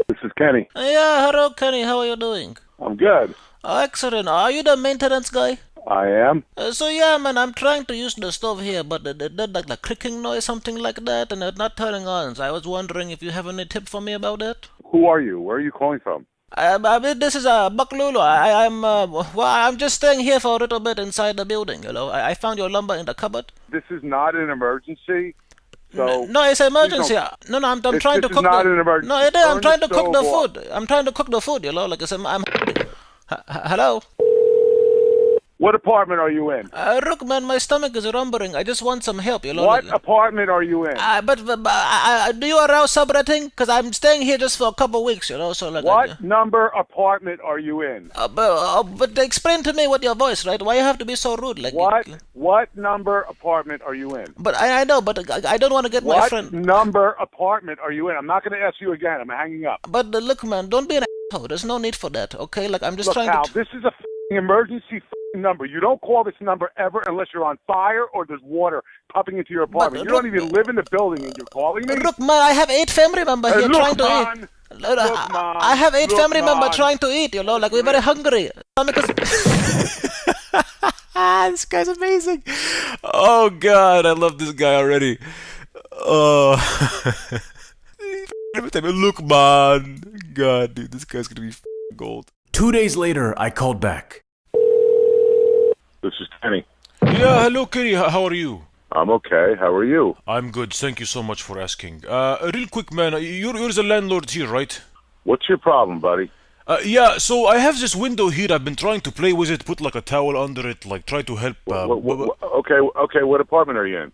This is Kenny. Yeah, hello, Kenny. How are you doing? I'm good. Excellent. Are you the maintenance guy? I am. So yeah, man, I'm trying to use the stove here, but it did like the clicking noise, something like that, and it's not turning on. So I was wondering if you have any tip for me about that. Who are you? Where are you calling from? I mean, this is Baklulu. I'm just staying here for a little bit inside the building. I found your lumber in the cupboard. This is not an emergency. So No, it's an please emergency. don't. No, I'm trying This to is cook not the. an No, emergency. it is. I'm Turn the trying to cook stove the off. food. I'm trying to cook the food. Like I said, I'm. Hello. What apartment are you in? Look, man, my stomach is rumbling. I just want some help. What apartment are you in? Do you allow subletting? Because I'm staying here just for a couple weeks, so like. What number apartment are you in? But explain to me with your voice, right? Why you have to be so rude? Like. What number apartment are you in? But I know, but I don't want to get my What friend. number apartment are you in? I'm not going to ask you again. I'm hanging up. But look, man, don't be an asshole. There's no need for that, okay? Like I'm just Look, trying pal, to. this is a emergency number. You don't call this number ever unless you're on fire or there's water pumping into your apartment. You don't even live in the building and you're calling me? Look, man, I have 8 family members here trying to eat. I have 8 family members trying to eat, like we're very hungry. This guy's amazing. Oh, God, I love this guy already. Oh. Every time I look, man. God, dude, this guy's gonna be gold. 2 days later, I called back. This is Kenny. Yeah, hello, Kenny. How are you? I'm okay. How are you? I'm good. Thank you so much for asking. Real quick, man. You're the landlord here, right? What's your problem, buddy? Yeah. So I have this window here. I've been trying to play with it, put like a towel under it, like try to help. Okay. What apartment are you in?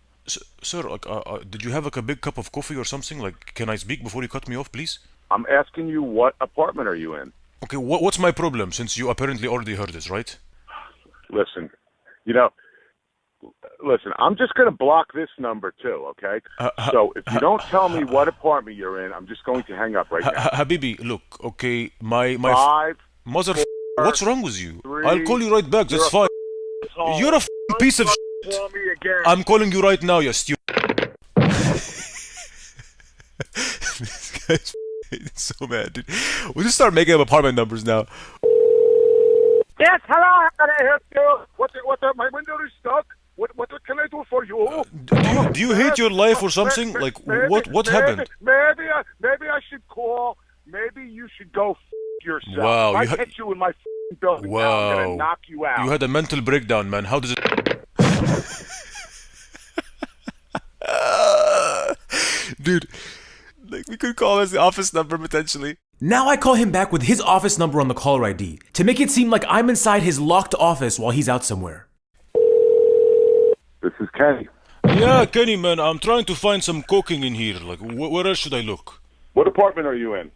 Sir, like, did you have like a big cup of coffee or something? Like, can I speak before you cut me off, please? I'm asking you what apartment are you in? Okay. What's my problem? Since you apparently already heard this, right? Listen, I'm just going to block this number too, okay? So if you don't tell me what apartment you're in, I'm just going to hang up right now. Habibi, look, okay, my Five, mother. What's wrong with you? three, I'll call you right back. That's fine. You're a piece of shit. call me again. I'm calling you right now, you stupid. This guy's so mad, dude. We'll just start making up apartment numbers now. Yes, hello, how can I help you? My window is stuck. What can I do for you? Do you hate your life or something? Like, what happened? Maybe I should call. Maybe you should go yourself. Wow, If I catch you in my building, now, I'm gonna knock you out. You had a mental breakdown, man. How does it... Dude, like, we could call his office number potentially. Now I call him back with his office number on the caller ID to make it seem like I'm inside his locked office while he's out somewhere. This is Kenny. Yeah, Kenny, man, I'm trying to find some cooking in here. Like, where else should I look? What apartment are you in?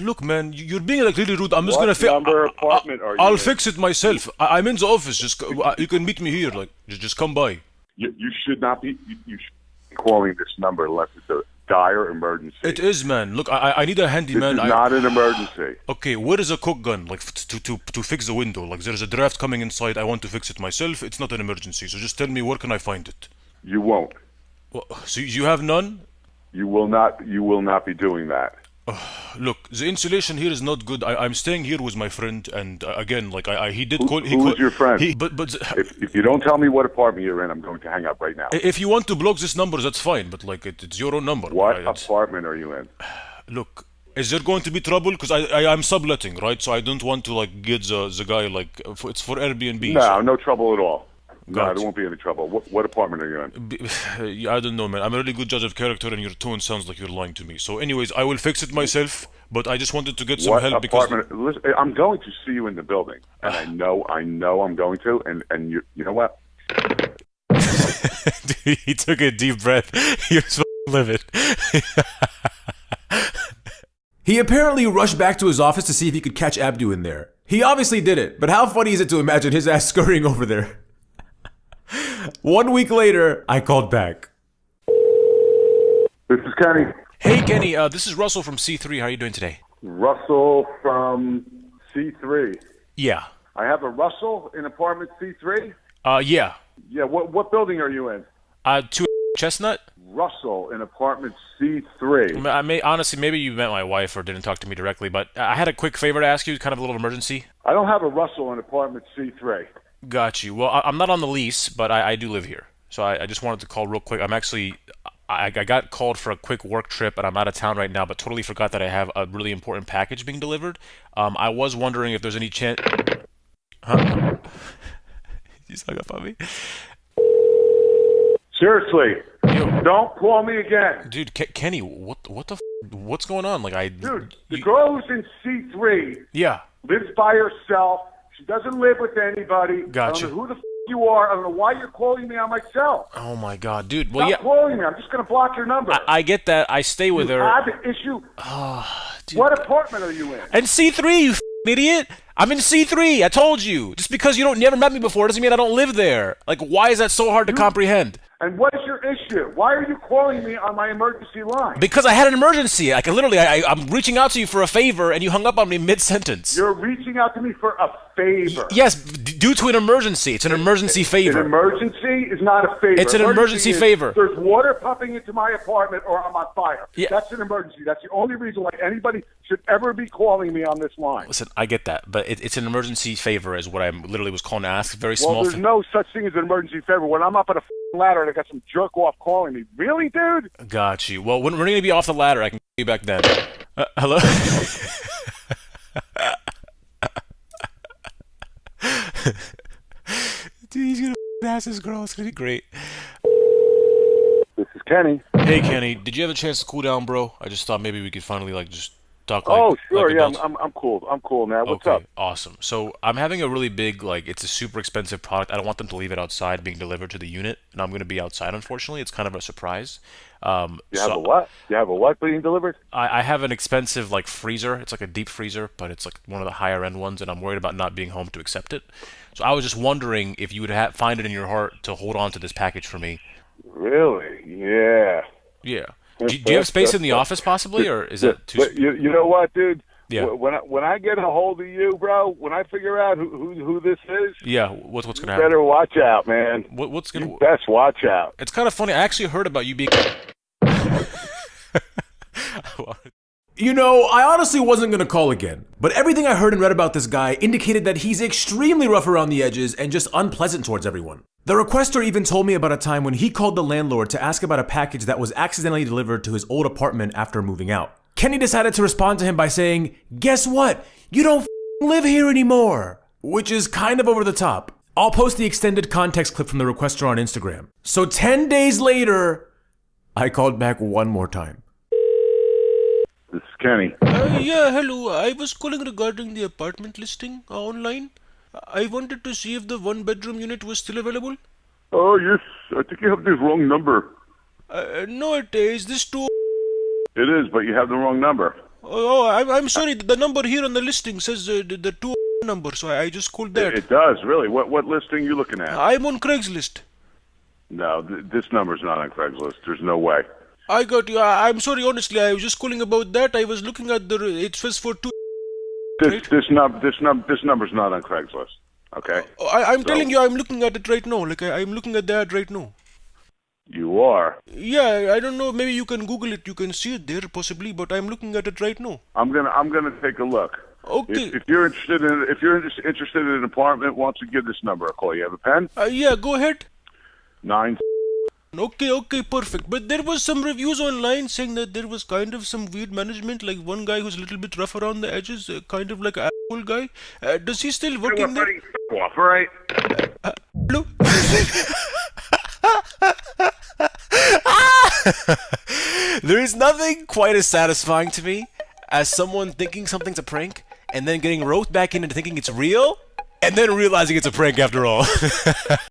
Look, man, you're being like really rude. I'm just What gonna fix. number apartment are you I'll in? fix it myself. I'm in the office. Just you can meet me here. Like, just come by. You should not be. You should be calling this number unless it's a dire emergency. It is, man. Look, I need a handyman. This is not an emergency. Okay, where is a cook gun? Like to fix the window. Like there's a draft coming inside. I want to fix it myself. It's not an emergency. So just tell me where can I find it? You won't. Well, so you have none? You will not. You will not be doing that. Look, the insulation here is not good. I'm staying here with my friend, and again, like he did call. Who is your friend? But If you don't tell me what apartment you're in, I'm going to hang up right now. if you want to block this number, that's fine. But like it's your own number. What right? apartment are you in? Look, is there going to be trouble? Because I'm subletting, right? So I don't want to like get the guy like it's for Airbnb. No, no trouble at all. No, Got there it. won't be any trouble. What apartment are you in? I don't know, man. I'm a really good judge of character, and your tone sounds like you're lying to me. So, anyways, I will fix it myself. But I just wanted to get some What help because apartment? Listen, I'm going to see you in the building, and I know I'm going to. And you know what? Dude, he took a deep breath. You're so livid. He apparently rushed back to his office to see if he could catch Abdu in there. He obviously did it, but how funny is it to imagine his ass scurrying over there? 1 week later, I called back. This is Kenny. Hey, Kenny. This is Russell from C3. How are you doing today? Russell from C3. Yeah. I have a Russell in apartment C3. Yeah. Yeah. What building are you in? 2 Chestnut? Russell in apartment C3. I may honestly, maybe you met my wife or didn't talk to me directly, but I had a quick favor to ask you, kind of a little emergency. I don't have a Russell in apartment C3. Got you. Well, I'm not on the lease, but I do live here. So I just wanted to call real quick. I got called for a quick work trip, and I'm out of town right now, but totally forgot that I have a really important package being delivered. I was wondering if there's any chance... Huh? You hung up on me? Seriously, Yo. don't call me again. Dude, Kenny, what the what's going on? Dude, the girl who's in C3 Yeah. lives by herself. She doesn't live with anybody. Gotcha. I don't know who the you are. I don't know why you're calling me on my cell. Oh my God, dude. Well, Stop calling me. I'm just going to block your number. I get that. I stay with her. You have an issue? Dude. What apartment are you in? And C3, you idiot. I'm in C3. I told you. Just because you never met me before doesn't mean I don't live there. Like, why is that so hard to comprehend? And what is your issue? Why are you calling me on my emergency line? Because I had an emergency. Like, literally, I'm reaching out to you for a favor, and you hung up on me mid-sentence. You're reaching out to me for a favor. Yes, due to an emergency. It's an emergency favor. An emergency is not a favor. It's an emergency is favor. There's water pumping into my apartment or I'm on fire. Yeah. That's an emergency. That's the only reason why anybody should ever be calling me on this line. Listen, I get that, but it's an emergency favor is what I literally was calling to ask. Very small. Well, there's no such thing as an emergency favor. When I'm up on a ladder and I got some jerk off calling me. Really, dude? Got you. Well, when we're going to be off the ladder, I can call you back then. Hello? Dude, he's going to ask this girl. It's going to be great. This is Kenny. Hey, Kenny. Did you have a chance to cool down, bro? I just thought maybe we could finally, just talk Oh, sure. Yeah, adults. I'm cool. I'm cool now. What's Okay, up? awesome. So I'm having a really big, it's a super expensive product. I don't want them to leave it outside being delivered to the unit, and I'm going to be outside, unfortunately. It's kind of a surprise. You have a what? You have a what being delivered? I have an expensive, freezer. It's like a deep freezer, but it's one of the higher-end ones, and I'm worried about not being home to accept it. So I was just wondering if you would find it in your heart to hold on to this package for me. Really? Yeah. Yeah. Do you have space in the office, possibly, or is that too... But you know what, dude? Yeah. When I get a hold of you, bro, when I figure out who this is, Yeah, what's going to you happen? better watch out, man. What's going You to... best watch out. It's kind of funny. I actually heard about you being... You know, I honestly wasn't gonna call again, but everything I heard and read about this guy indicated that he's extremely rough around the edges and just unpleasant towards everyone. The requester even told me about a time when he called the landlord to ask about a package that was accidentally delivered to his old apartment after moving out. Kenny decided to respond to him by saying, "Guess what? You don't live here anymore," which is kind of over the top. I'll post the extended context clip from the requester on Instagram. So 10 days later, I called back one more time. This is Kenny. Yeah, hello. I was calling regarding the apartment listing online. I wanted to see if the one-bedroom unit was still available. Oh, yes. I think you have the wrong number. No, it is. This too. It is, but you have the wrong number. Oh, I'm sorry. The number here on the listing says the two number, so I just called that. It does, really. What listing are you looking at? I'm on Craigslist. No, this number's not on Craigslist. There's no way. I got you. I'm sorry, honestly. I was just calling about that. I was looking at it says for two. This number's not on Craigslist. Okay. I'm telling you, I'm looking at it right now. I'm looking at that right now. You are. Yeah, I don't know. Maybe you can Google it. You can see it there, possibly. But I'm looking at it right now. I'm gonna take a look. Okay. If you're interested in an apartment, why don't you give this number a call? You have a pen? Yeah, go ahead. 9. Okay, perfect. But there was some reviews online saying that there was kind of some weird management, like one guy who's a little bit rough around the edges, kind of like an asshole guy. Does he still work in there? Off, all right. Hello? There is nothing quite as satisfying to me as someone thinking something's a prank and then getting roped back into thinking it's real and then realizing it's a prank after all.